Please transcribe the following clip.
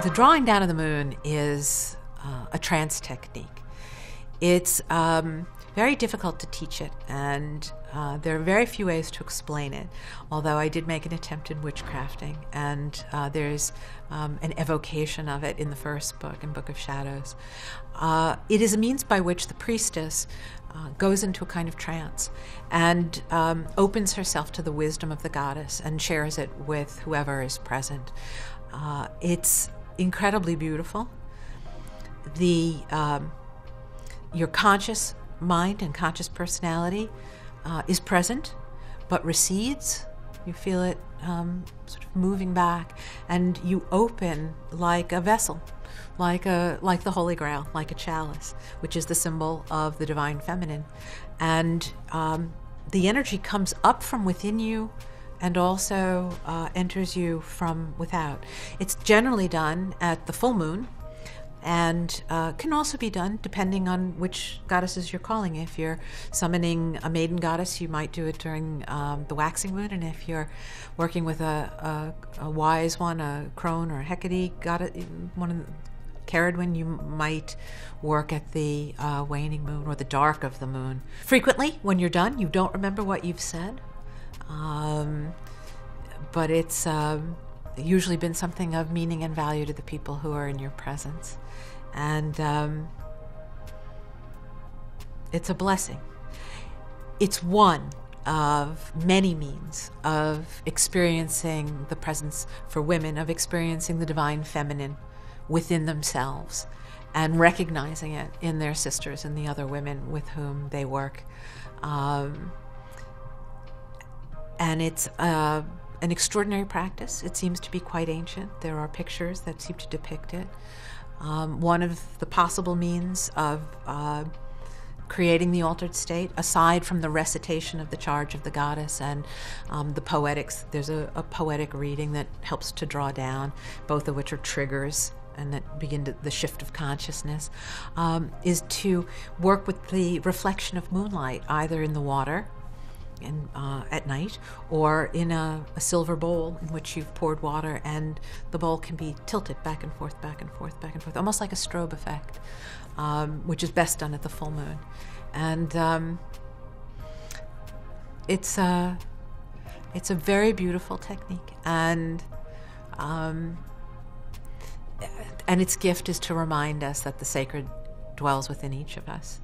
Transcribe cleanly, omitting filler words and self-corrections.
The drawing down of the moon is a trance technique. It's very difficult to teach it, and there are very few ways to explain it, although I did make an attempt in Witchcrafting, and there's an evocation of it in the first book, in Book of Shadows. It is a means by which the priestess goes into a kind of trance and opens herself to the wisdom of the goddess and shares it with whoever is present. It's incredibly beautiful. Your conscious mind and conscious personality is present, but recedes. You feel it sort of moving back, and you open like a vessel, like the Holy Grail, like a chalice, which is the symbol of the divine feminine. And the energy comes up from within you and also enters you from without. It's generally done at the full moon, and can also be done depending on which goddesses you're calling. If you're summoning a maiden goddess, you might do it during the waxing moon, and if you're working with a wise one, a crone or a Hecate goddess, one of the Caradwin, you might work at the waning moon or the dark of the moon. Frequently, when you're done, you don't remember what you've said, but it's usually been something of meaning and value to the people who are in your presence. And it's a blessing. It's one of many means of experiencing the presence for women, of experiencing the divine feminine within themselves and recognizing it in their sisters and the other women with whom they work. And it's an extraordinary practice. It seems to be quite ancient. There are pictures that seem to depict it. One of the possible means of creating the altered state, aside from the recitation of the charge of the goddess and the poetics, there's a poetic reading that helps to draw down, both of which are triggers and that begin the shift of consciousness, is to work with the reflection of moonlight, either in the water at night, or in a silver bowl in which you've poured water, and the bowl can be tilted back and forth, back and forth, back and forth, almost like a strobe effect, which is best done at the full moon. And it's a very beautiful technique, and its gift is to remind us that the sacred dwells within each of us.